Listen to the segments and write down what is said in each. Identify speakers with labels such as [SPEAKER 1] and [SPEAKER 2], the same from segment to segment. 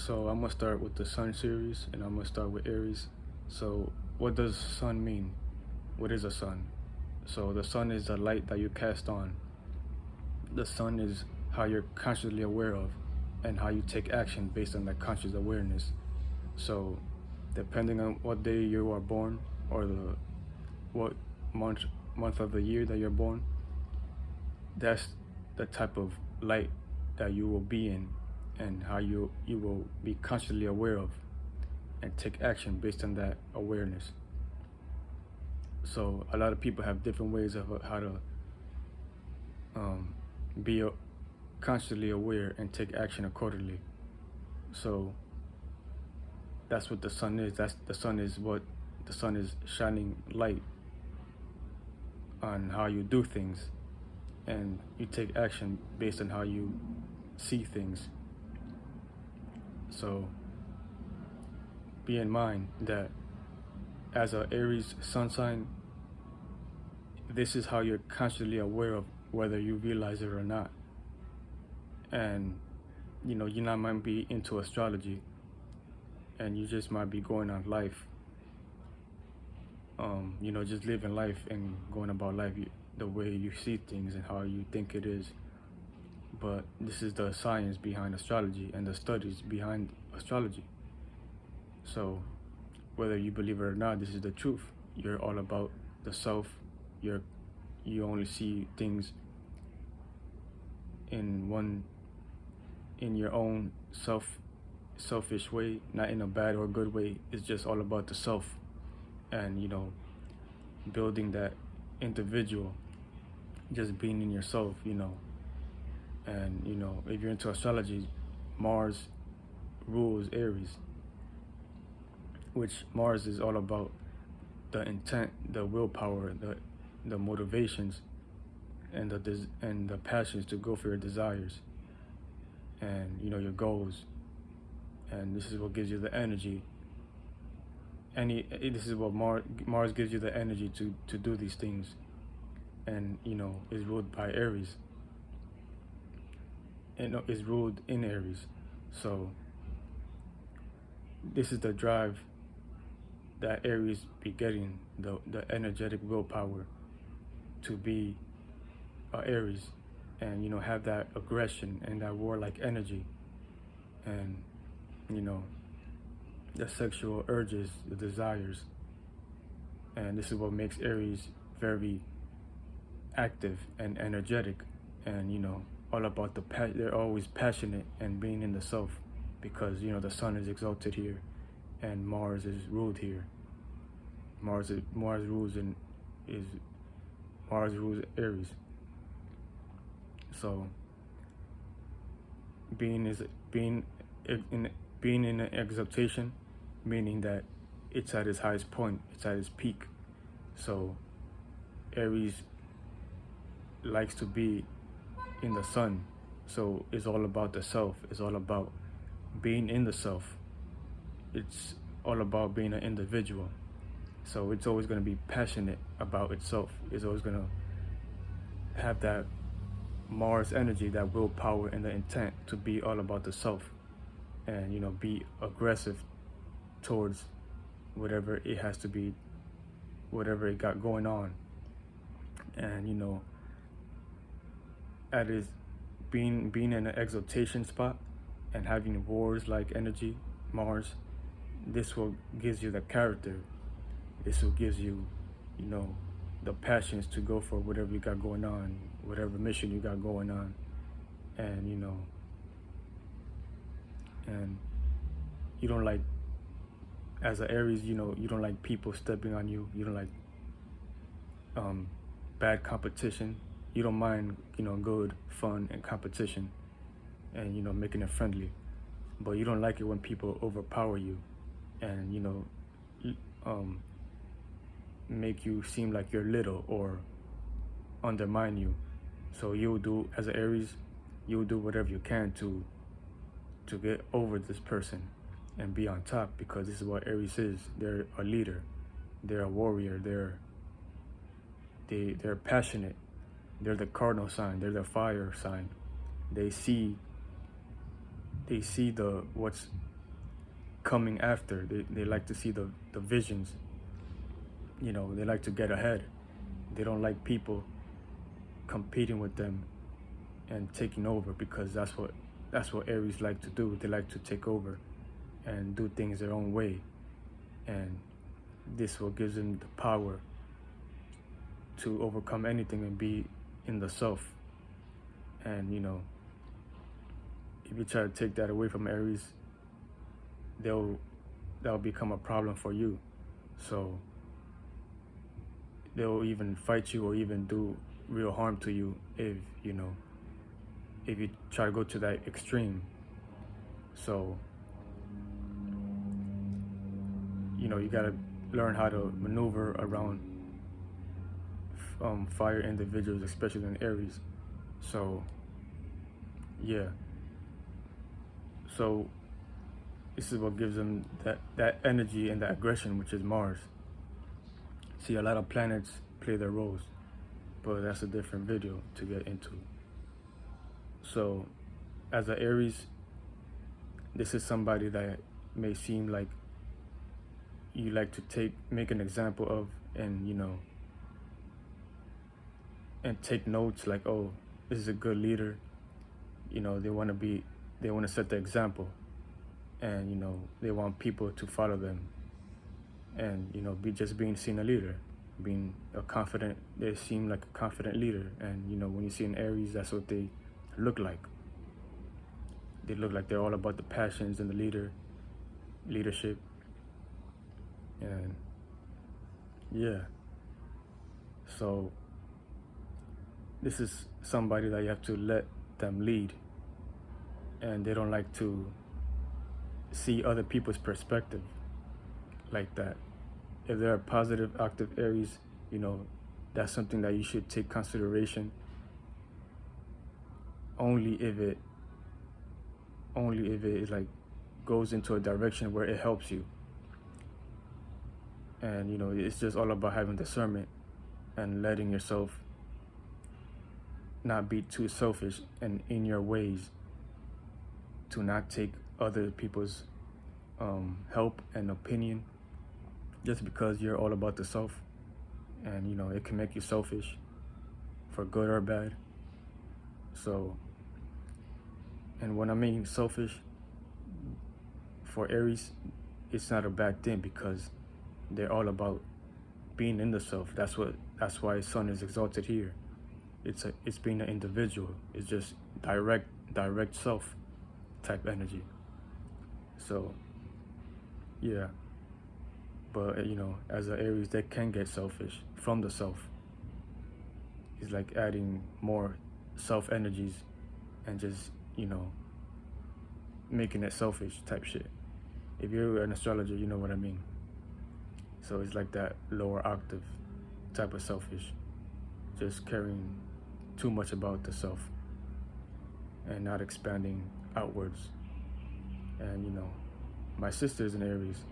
[SPEAKER 1] So I'm gonna start with the Sun series, and I'm gonna start with Aries. So what does sun mean? What is a sun? So the sun is the light that you cast on. The sun is how you're consciously aware of and how you take action based on that conscious awareness. So depending on what day you are born, or what month of the year that you're born, that's the type of light that you will be in, and how you will be consciously aware of and take action based on that awareness. So a lot of people have different ways of how to be consciously aware and take action accordingly. So that's what the sun is. The sun is shining light on how you do things, and you take action based on how you see things. So be in mind that as a Aries sun sign, this is how you're consciously aware of whether you realize it or not. And you might be into astrology, and you just might be going on life, just living life and going about life the way you see things and how you think it is. But this is the science behind astrology and the studies behind astrology. So whether you believe it or not, this is the truth. You're all about the self. You only see things in your own selfish way, not in a bad or good way. It's just all about the self, and building that individual, just being in yourself, and if you're into astrology, Mars rules Aries, which Mars is all about the intent, the willpower, the motivations, and the passions to go for your desires, and your goals. And this is what gives you the energy. This is what Mars gives you the energy to do these things, and is ruled by Aries, and is ruled in Aries. So this is the drive that Aries be getting, the energetic willpower to be Aries, and have that aggression and that warlike energy, and the sexual urges, the desires. And this is what makes Aries very active and energetic, and all about they're always passionate and being in the self, because the sun is exalted here and Mars is ruled here. Mars rules Aries. So being in an exaltation, meaning that it's at its highest point, it's at its peak. So Aries likes to be in the sun. So it's all about the self. It's all about being in the self. It's all about being an individual. So it's always going to be passionate about itself. It's always going to have that Mars energy, that willpower and the intent to be all about the self, and be aggressive towards whatever it has to be, whatever it got going on. And at its being in an exaltation spot, and having wars like energy, Mars, this will gives you the character. This will gives you, you know, the passions to go for whatever you got going on, whatever mission you got going on. And, you know, and you don't like, as an Aries, you know, you don't like people stepping on you. You don't like bad competition. You don't mind, you know, good fun and competition, and, you know, making it friendly. But you don't like it when people overpower you and, you know, make you seem like you're little or undermine you. So you'll do, as an Aries, you'll do whatever you can to get over this person and be on top, because this is what Aries is. They're a leader, they're a warrior, they're passionate, they're the cardinal sign, they're the fire sign. They see the what's coming after. They like to see the visions. You know, they like to get ahead. They don't like people competing with them and taking over, because that's what Aries like to do. They like to take over and do things their own way, and this will give them the power to overcome anything and be in the self. And, you know, if you try to take that away from Aries, that'll become a problem for you. So they'll even fight you or even do real harm to you if, you know, if you try to go to that extreme. So, you know, you gotta learn how to maneuver around fire individuals, especially in Aries. So, yeah. So this is what gives them that energy and that aggression, which is Mars. See, a lot of planets play their roles, but that's a different video to get into. So, as an Aries, this is somebody that may seem like you like to make an example of, and, you know, and take notes like, oh, this is a good leader. You know, they want to set the example, and, you know, they want people to follow them, and, you know, being seen a leader, being a confident. They seem like a confident leader, and, you know, when you see an Aries, that's what they look like. They look like they're all about the passions and the leadership, and yeah. So this is somebody that you have to let them lead, and they don't like to see other people's perspective like that. If they're a positive, active Aries, you know, that's something that you should take consideration only if it like goes into a direction where it helps you. And, you know, it's just all about having discernment and letting yourself not be too selfish and in your ways, to not take other people's help and opinion just because you're all about the self. And, you know, it can make you selfish for good or bad. So, and when I mean selfish, for Aries, it's not a bad thing, because they're all about being in the self. That's why Sun is exalted here. It's being an individual. It's just direct self type energy. So, yeah. But, you know, as an Aries, they can get selfish from the self. It's like adding more self energies and just, you know, making it selfish type shit. If you're an astrologer, you know what I mean. So it's like that lower octave type of selfish, just caring too much about the self and not expanding outwards. And, you know, my sister is an Aries,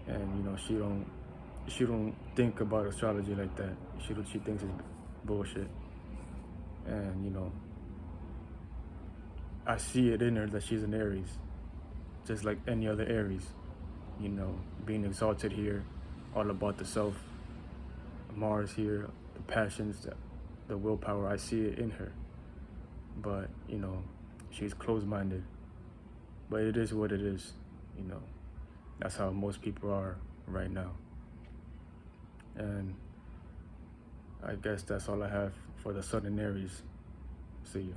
[SPEAKER 1] and, you know, she don't think about astrology like that. She thinks it's bullshit. And, you know, I see it in her that she's an Aries, just like any other Aries. You know, being exalted here, all about the self. Mars here, the passions, the willpower, I see it in her. But, you know, she's closed-minded But it is what it is, you know. That's how most people are right now. And I guess that's all I have for the Sun in Aries. See you.